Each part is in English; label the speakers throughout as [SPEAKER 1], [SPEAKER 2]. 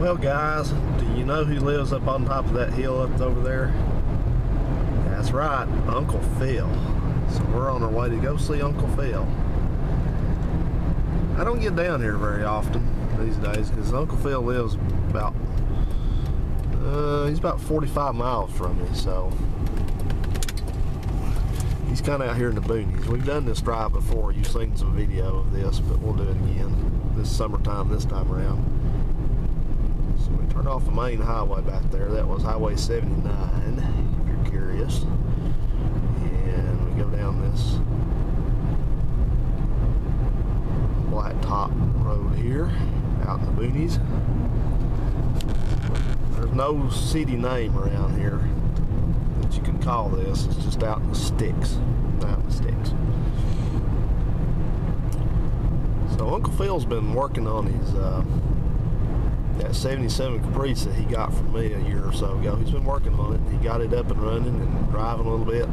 [SPEAKER 1] Well, guys, do you know who lives up on top of that hill up over there? That's right, Uncle Phil. So we're on our way to go see Uncle Phil. I don't get down here very often these days because Uncle Phil lives about he's about 45 miles from me, so he's kind of out here in the boonies. We've done this drive before. You've seen some video of this, but we'll do it again this summertime, this time around. So we turned off the main highway back there. That was Highway 79, if you're curious. And we go down this blacktop road here, out in the boonies. There's no city name around here that you can call this. It's just out in the sticks. Out in the sticks. So Uncle Phil's been working on his that 77 Caprice that he got from me a year or so ago. He's been working on it. He got it up and running and driving a little bit.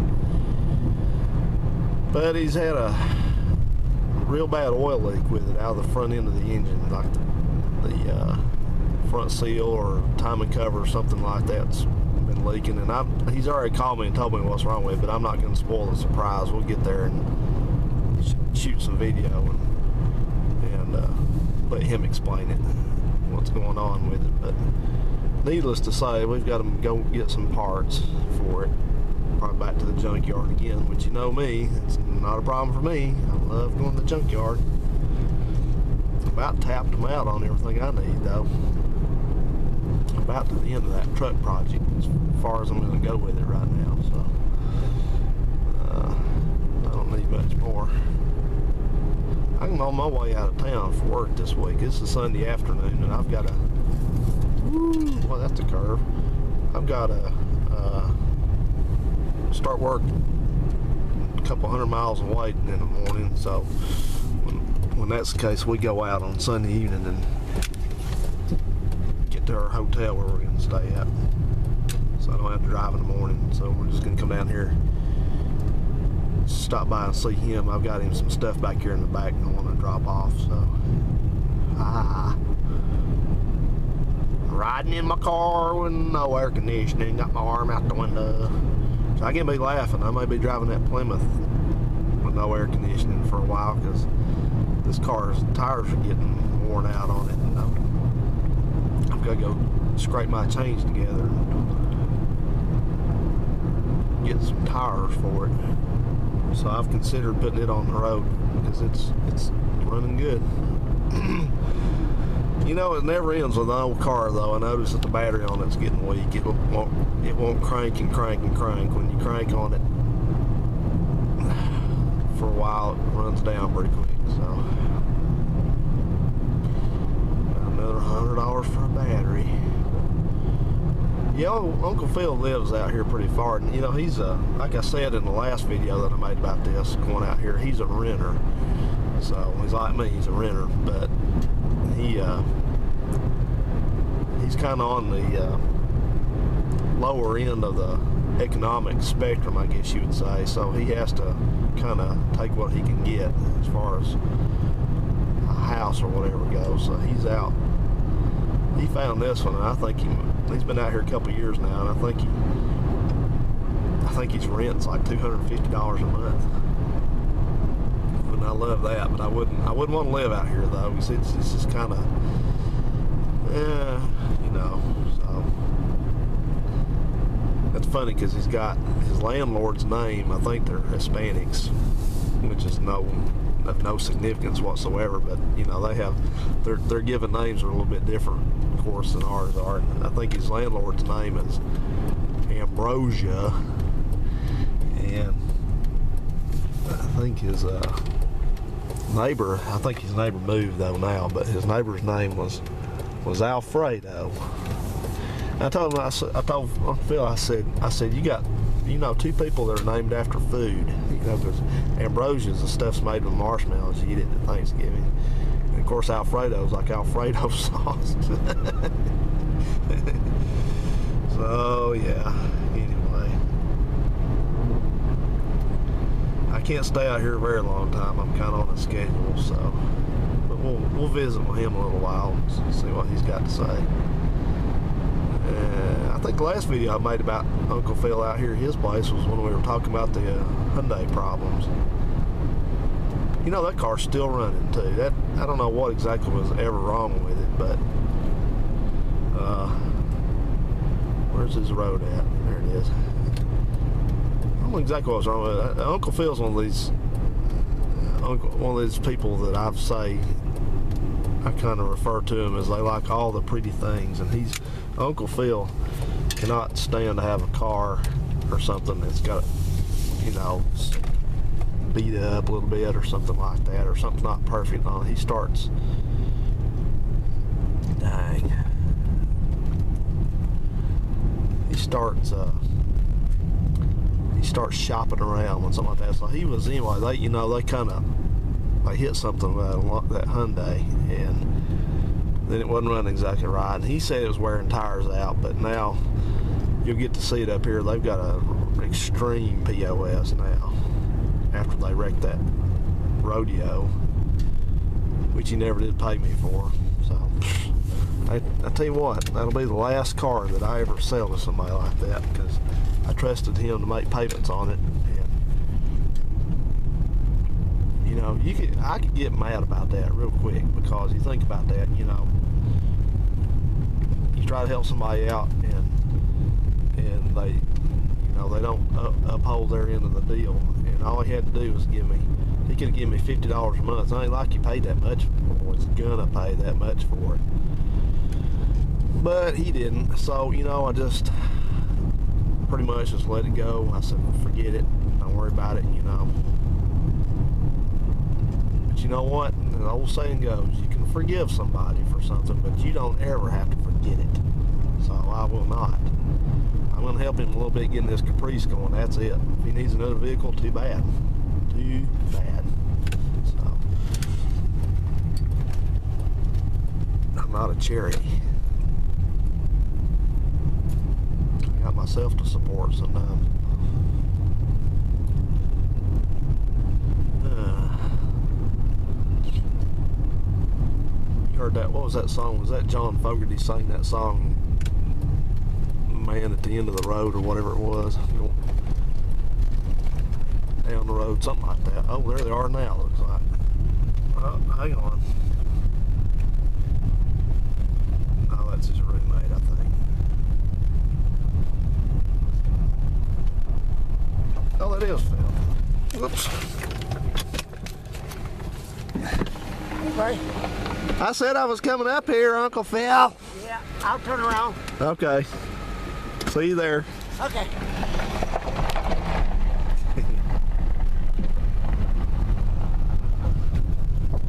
[SPEAKER 1] But he's had a real bad oil leak with it out of the front end of the engine, like the front seal or timing cover or something like that's been leaking. And he's already called me and told me what's wrong with it, but I'm not going to spoil the surprise. We'll get there and shoot some video and let him explain it, what's going on with it. But needless to say, we've got to go get some parts for it. Probably back to the junkyard again, which you know me, it's not a problem for me. I love going to the junkyard. About tapped them out on everything I need though. About to the end of that truck project as far as I'm going to go with it right now, so I don't need much more. I'm on my way out of town for work this week. It's a Sunday afternoon and I've got a well, that's a curve. I've got to start work a couple hundred miles away in the morning, so when that's the case, we go out on Sunday evening and get to our hotel where we're going to stay at, so I don't have to drive in the morning. So we're just going to come down here, stop by and see him. I've got him some stuff back here in the back and I want to drop off. So riding in my car with no air conditioning, got my arm out the window. So I can be laughing. I may be driving that Plymouth with no air conditioning for a while because this car's tires are getting worn out on it, and I've got to go scrape my change together and get some tires for it. So I've considered putting it on the road because it's running good. You know, it never ends with an old car though. I notice that the battery on it's getting weak. It won't crank and crank and crank. When you crank on it for a while, it runs down pretty quick. So another $100 for a battery. Yeah, Uncle Phil lives out here pretty far, and you know, he's like I said in the last video that I made about this, going out here, he's a renter. So he's like me, he's a renter, but he's kind of on the lower end of the economic spectrum, I guess you would say. So he has to kind of take what he can get as far as a house or whatever goes. So he's out. He found this one, and I think he's been out here a couple years now, and I think his rent's like $250 a month. And I love that, but I wouldn't want to live out here though, because it's just kind of, you know. So that's funny because he's got his landlord's name. I think they're Hispanics, which is no significance whatsoever. But you know, they have their given names are a little bit different, of course, than ours are. And I think his landlord's name is Ambrosia, and I think his neighbor, his neighbor moved though now, but his neighbor's name was Alfredo. And I told Uncle Phil, I said, you got, you know, two people that are named after food, you know, because Ambrosia's the stuff's made with marshmallows. You eat it at Thanksgiving. And of course, Alfredo's like Alfredo sauce. So yeah. Anyway, I can't stay out here a very long time. I'm kind of on a schedule, so. But we'll visit with him a little while and see what he's got to say. I think the last video I made about Uncle Phil out here at his place was when we were talking about the Hyundai problems. You know, that car's still running too. That, I don't know what exactly was ever wrong with it, but where's his road at? There it is. I don't know exactly what's wrong with it. Uncle Phil's one of these people that I kind of refer to him as they like all the pretty things, and Uncle Phil cannot stand to have a car or something that's got, you know, beat up a little bit or something like that, or something's not perfect on it. He starts, dang, he starts shopping around when something like that. So he was, anyway, they kind of hit something about that Hyundai, and then it wasn't running exactly right, and he said it was wearing tires out. But now you'll get to see it up here. They've got an extreme POS now after they wrecked that rodeo, which he never did pay me for. So I tell you what, that'll be the last car that I ever sell to somebody like that, because I trusted him to make payments on it. And you know, I could get mad about that real quick, because you think about that, you know, you try to help somebody out and they, you know, they don't uphold their end of the deal, and all he had to do was he could have given me $50 a month. It ain't like he paid that much for it. It's gonna pay that much for it, but he didn't. So, you know, I just pretty much just let it go. I said, forget it, don't worry about it, you know. But you know what, the old saying goes, you can forgive somebody for something, but you don't ever have to forget it. So I will not. I'm going to help him a little bit getting this Caprice going. That's it. If he needs another vehicle, too bad. Too bad. So I'm not a charity. I got myself to support sometimes. You heard that? What was that song? Was that John Fogerty sang that song, Man at the End of the Road, or whatever it was? Down the road, something like that. Oh, there they are now, looks like. Oh, hang on. Oh, that's his roommate, I think. Oh, that is Phil. Whoops.
[SPEAKER 2] Right.
[SPEAKER 1] I said I was coming up here, Uncle Phil.
[SPEAKER 2] Yeah, I'll turn around.
[SPEAKER 1] Okay. See you there.
[SPEAKER 2] Okay.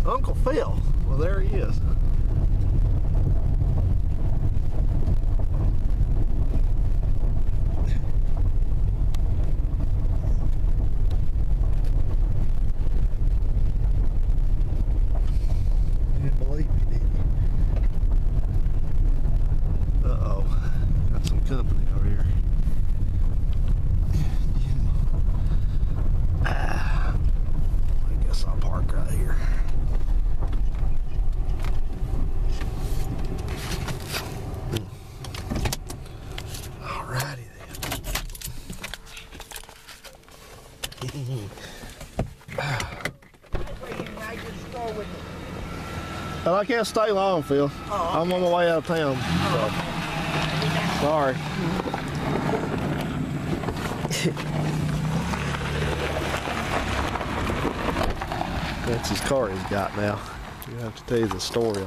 [SPEAKER 1] Uncle Phil. Well, there he is. You didn't believe me, did you? Uh-oh. Got some company over here. I guess I'll park right here. Alrighty then. Well, I can't stay long, Phil.
[SPEAKER 2] Oh, okay.
[SPEAKER 1] I'm on my way out of town. So. Sorry. That's his car he's got now. I have to tell you the story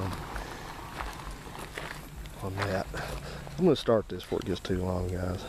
[SPEAKER 1] on that. I'm going to start this before it gets too long, guys.